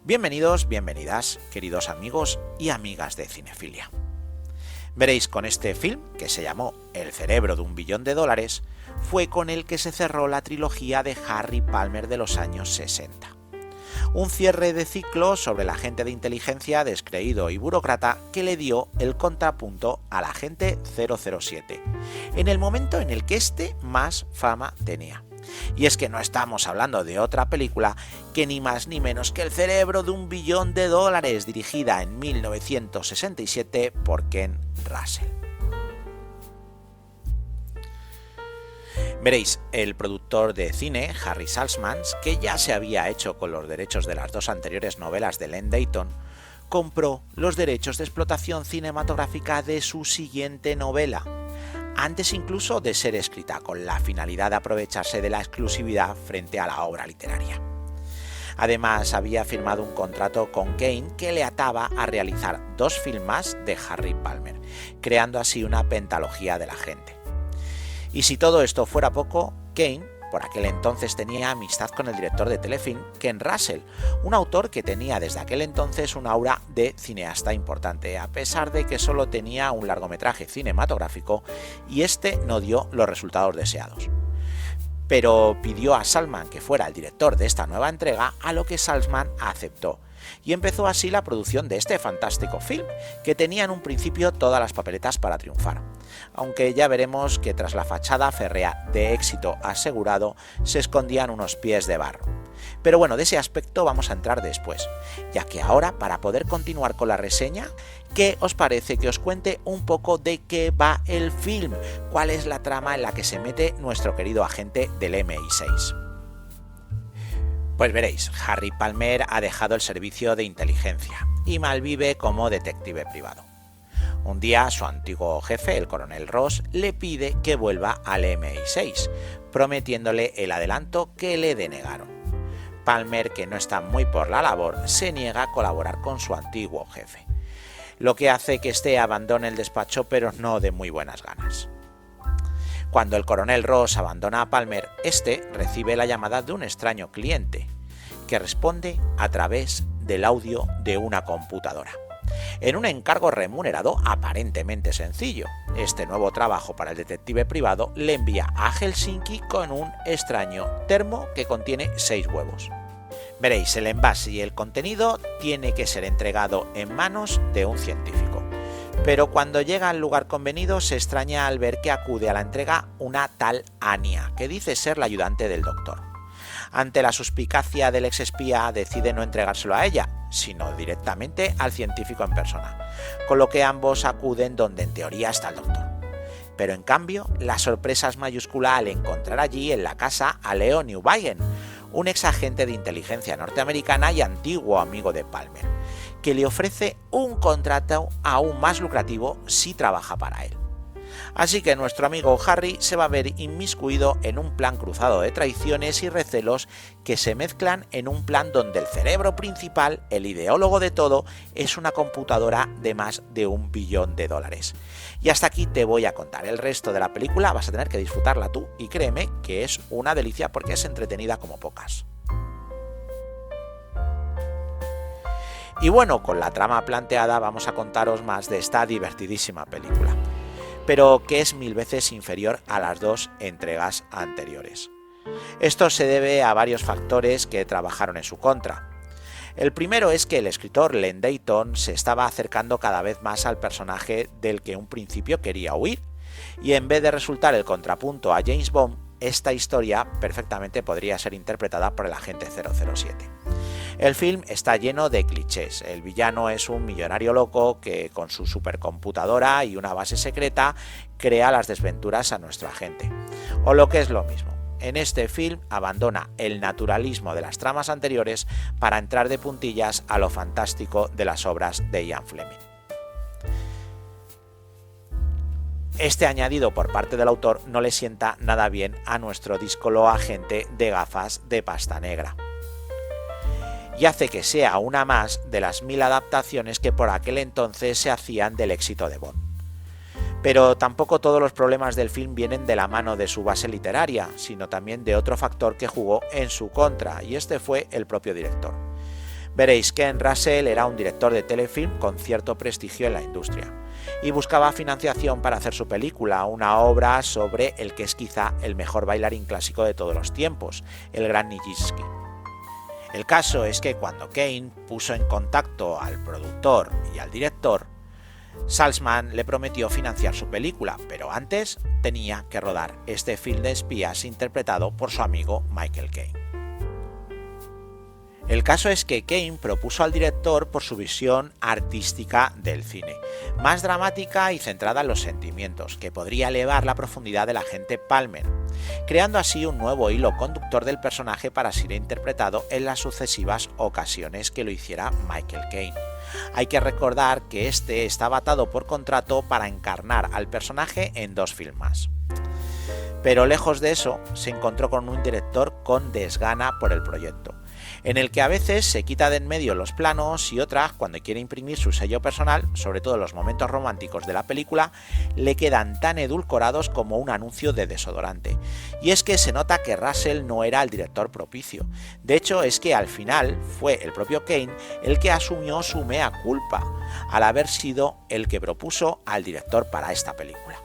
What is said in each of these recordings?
Bienvenidos, bienvenidas, queridos amigos y amigas de Cinefilia. Veréis, con este film, que se llamó El cerebro de $1.000.000.000, fue con el que se cerró la trilogía de Harry Palmer de los años 60. Un cierre de ciclo sobre el agente de inteligencia descreído y burócrata que le dio el contrapunto al agente 007, en el momento en el que éste más fama tenía. Y es que no estamos hablando de otra película que ni más ni menos que El cerebro de $1.000.000.000, dirigida en 1967 por Ken Russell. Veréis, el productor de cine, Harry Saltzman, que ya se había hecho con los derechos de las dos anteriores novelas de Len Deighton, compró los derechos de explotación cinematográfica de su siguiente novela, antes incluso de ser escrita, con la finalidad de aprovecharse de la exclusividad frente a la obra literaria. Además, había firmado un contrato con Kane que le ataba a realizar 2 filmes más de Harry Palmer, creando así una pentalogía del agente. Y si todo esto fuera poco, Kane, por aquel entonces, tenía amistad con el director de telefilm, Ken Russell, un autor que tenía desde aquel entonces un aura de cineasta importante, a pesar de que solo tenía un largometraje cinematográfico y este no dio los resultados deseados. Pero pidió a Saltzman que fuera el director de esta nueva entrega, a lo que Saltzman aceptó, y empezó así la producción de este fantástico film, que tenía en un principio todas las papeletas para triunfar, aunque ya veremos que tras la fachada férrea de éxito asegurado se escondían unos pies de barro. Pero bueno, de ese aspecto vamos a entrar después, ya que ahora, para poder continuar con la reseña, ¿qué os parece que os cuente un poco de qué va el film? ¿Cuál es la trama en la que se mete nuestro querido agente del MI6? Pues veréis, Harry Palmer ha dejado el servicio de inteligencia y malvive como detective privado. Un día su antiguo jefe, el coronel Ross, le pide que vuelva al MI6, prometiéndole el adelanto que le denegaron. Palmer, que no está muy por la labor, se niega a colaborar con su antiguo jefe, lo que hace que éste abandone el despacho, pero no de muy buenas ganas. Cuando el coronel Ross abandona a Palmer, este recibe la llamada de un extraño cliente, que responde a través del audio de una computadora. En un encargo remunerado aparentemente sencillo, este nuevo trabajo para el detective privado le envía a Helsinki con un extraño termo que contiene 6 huevos. Veréis, el envase y el contenido tiene que ser entregado en manos de un científico. Pero cuando llega al lugar convenido se extraña al ver que acude a la entrega una tal Anya, que dice ser la ayudante del doctor. Ante la suspicacia del exespía decide no entregárselo a ella, sino directamente al científico en persona, con lo que ambos acuden donde en teoría está el doctor. Pero en cambio, la sorpresa es mayúscula al encontrar allí en la casa a Leo Newbagin, un ex agente de inteligencia norteamericana y antiguo amigo de Palmer, que le ofrece un contrato aún más lucrativo si trabaja para él. Así que nuestro amigo Harry se va a ver inmiscuido en un plan cruzado de traiciones y recelos que se mezclan en un plan donde el cerebro principal, el ideólogo de todo, es una computadora de más de $1.000.000.000. Y hasta aquí te voy a contar. El resto de la película vas a tener que disfrutarla tú y créeme que es una delicia porque es entretenida como pocas. Y bueno, con la trama planteada vamos a contaros más de esta divertidísima película, pero que es 1000 veces inferior a las 2 entregas anteriores. Esto se debe a varios factores que trabajaron en su contra. El primero es que el escritor Len Deighton se estaba acercando cada vez más al personaje del que en un principio quería huir, y en vez de resultar el contrapunto a James Bond, esta historia perfectamente podría ser interpretada por el agente 007. El film está lleno de clichés. El villano es un millonario loco que con su supercomputadora y una base secreta crea las desventuras a nuestro agente. O lo que es lo mismo, en este film abandona el naturalismo de las tramas anteriores para entrar de puntillas a lo fantástico de las obras de Ian Fleming. Este añadido por parte del autor no le sienta nada bien a nuestro díscolo agente de gafas de pasta negra, y hace que sea una más de las 1000 adaptaciones que por aquel entonces se hacían del éxito de Bond. Pero tampoco todos los problemas del film vienen de la mano de su base literaria, sino también de otro factor que jugó en su contra, y este fue el propio director. Veréis que Ken Russell era un director de telefilm con cierto prestigio en la industria y buscaba financiación para hacer su película, una obra sobre el que es quizá el mejor bailarín clásico de todos los tiempos, el gran Nijinsky. El caso es que cuando Kane puso en contacto al productor y al director, Saltzman le prometió financiar su película, pero antes tenía que rodar este film de espías interpretado por su amigo Michael Caine. El caso es que Caine propuso al director por su visión artística del cine, más dramática y centrada en los sentimientos, que podría elevar la profundidad del agente Palmer, creando así un nuevo hilo conductor del personaje para ser interpretado en las sucesivas ocasiones que lo hiciera Michael Caine. Hay que recordar que este estaba atado por contrato para encarnar al personaje en 2 filmes más. Pero lejos de eso, se encontró con un director con desgana por el proyecto, en el que a veces se quita de en medio los planos y otras, cuando quiere imprimir su sello personal, sobre todo los momentos románticos de la película, le quedan tan edulcorados como un anuncio de desodorante. Y es que se nota que Russell no era el director propicio. De hecho, es que al final fue el propio Caine el que asumió su mea culpa, al haber sido el que propuso al director para esta película.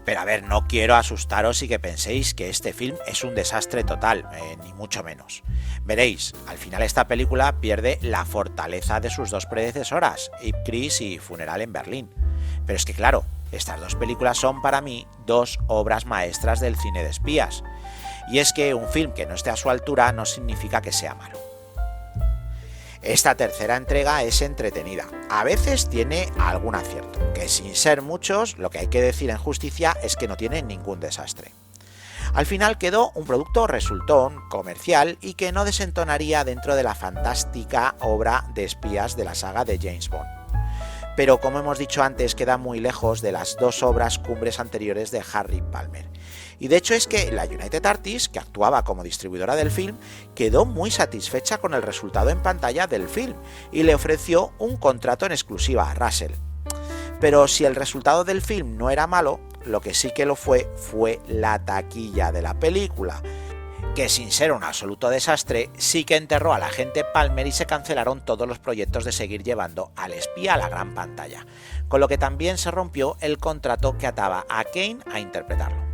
Pero a ver, no quiero asustaros y que penséis que este film es un desastre total, ni mucho menos. Veréis, al final esta película pierde la fortaleza de sus 2 predecesoras, Ipcris y Funeral en Berlín. Pero es que claro, estas 2 películas son para mí 2 obras maestras del cine de espías. Y es que un film que no esté a su altura no significa que sea malo. Esta tercera entrega es entretenida, a veces tiene algún acierto, que sin ser muchos, lo que hay que decir en justicia es que no tiene ningún desastre. Al final quedó un producto resultón, comercial y que no desentonaría dentro de la fantástica obra de espías de la saga de James Bond. Pero como hemos dicho antes, queda muy lejos de las 2 obras cumbres anteriores de Harry Palmer. Y de hecho es que la United Artists, que actuaba como distribuidora del film, quedó muy satisfecha con el resultado en pantalla del film y le ofreció un contrato en exclusiva a Russell. Pero si el resultado del film no era malo, lo que sí que lo fue la taquilla de la película, que sin ser un absoluto desastre, sí que enterró al agente Palmer y se cancelaron todos los proyectos de seguir llevando al espía a la gran pantalla, con lo que también se rompió el contrato que ataba a Caine a interpretarlo.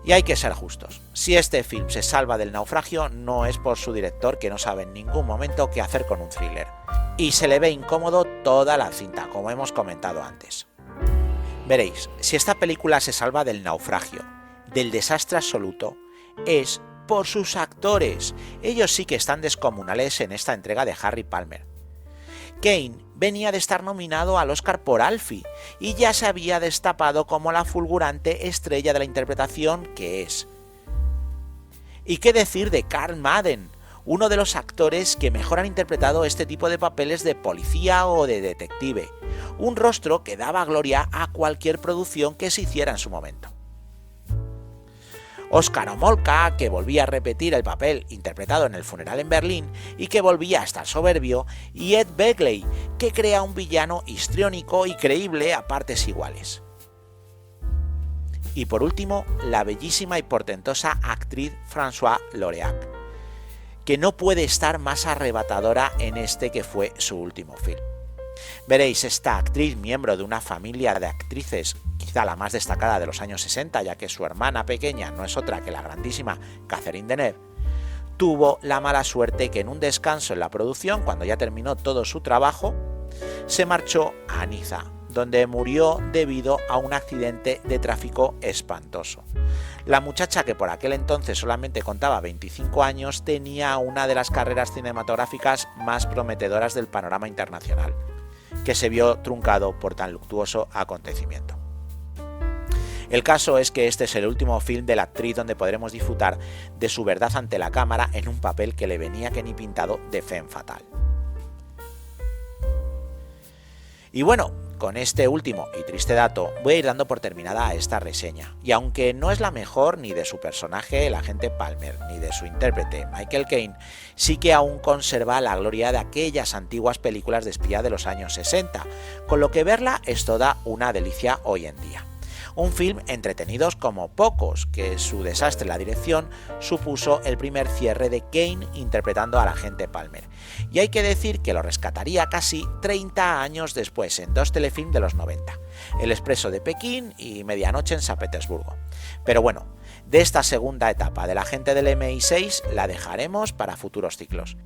Y hay que ser justos, si este film se salva del naufragio no es por su director, que no sabe en ningún momento qué hacer con un thriller, y se le ve incómodo toda la cinta, como hemos comentado antes. Veréis, si esta película se salva del naufragio, del desastre absoluto, es por sus actores. Ellos sí que están descomunales en esta entrega de Harry Palmer. Caine venía de estar nominado al Oscar por Alfie y ya se había destapado como la fulgurante estrella de la interpretación que es. ¿Y qué decir de Carl Madden, uno de los actores que mejor han interpretado este tipo de papeles de policía o de detective? Un rostro que daba gloria a cualquier producción que se hiciera en su momento. Oscar Homolka, que volvía a repetir el papel interpretado en El funeral en Berlín y que volvía a estar soberbio, y Ed Begley, que crea un villano histriónico y creíble a partes iguales. Y por último, la bellísima y portentosa actriz Françoise Lorrac, que no puede estar más arrebatadora en este que fue su último film. Veréis, esta actriz, miembro de una familia de actrices quizá la más destacada de los años 60, ya que su hermana pequeña no es otra que la grandísima Catherine Deneuve, tuvo la mala suerte que en un descanso en la producción, cuando ya terminó todo su trabajo, se marchó a Niza, donde murió debido a un accidente de tráfico espantoso. La muchacha, que por aquel entonces solamente contaba 25 años, tenía una de las carreras cinematográficas más prometedoras del panorama internacional, que se vio truncado por tan luctuoso acontecimiento. El caso es que este es el último film de la actriz donde podremos disfrutar de su verdad ante la cámara en un papel que le venía que ni pintado de femme fatal. Y bueno, con este último y triste dato voy a ir dando por terminada esta reseña, y aunque no es la mejor ni de su personaje el agente Palmer ni de su intérprete Michael Caine, sí que aún conserva la gloria de aquellas antiguas películas de espía de los años 60, con lo que verla es toda una delicia hoy en día. Un film entretenido como pocos, que su desastre en la dirección supuso el primer cierre de Kane interpretando al agente Palmer. Y hay que decir que lo rescataría casi 30 años después en 2 telefilms de los 90, El Expreso de Pekín y Medianoche en San Petersburgo. Pero bueno, de esta segunda etapa del agente del MI6 la dejaremos para futuros ciclos.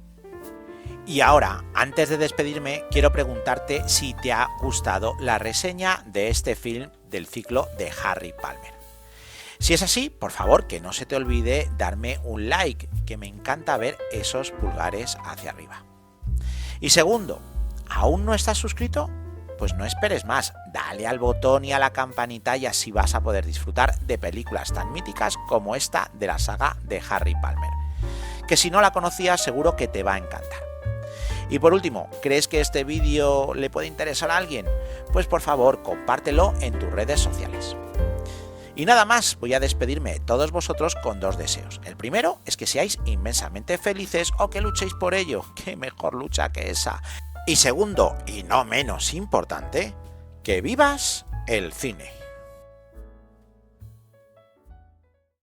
Y ahora, antes de despedirme, quiero preguntarte si te ha gustado la reseña de este film del ciclo de Harry Palmer. Si es así, por favor, que no se te olvide darme un like, que me encanta ver esos pulgares hacia arriba. Y segundo, ¿aún no estás suscrito? Pues no esperes más, dale al botón y a la campanita y así vas a poder disfrutar de películas tan míticas como esta de la saga de Harry Palmer, que si no la conocías seguro que te va a encantar. Y por último, ¿crees que este vídeo le puede interesar a alguien? Pues por favor, compártelo en tus redes sociales. Y nada más, voy a despedirme de todos vosotros con 2 deseos. El primero es que seáis inmensamente felices o que luchéis por ello. ¡Qué mejor lucha que esa! Y segundo, y no menos importante, que vivas el cine.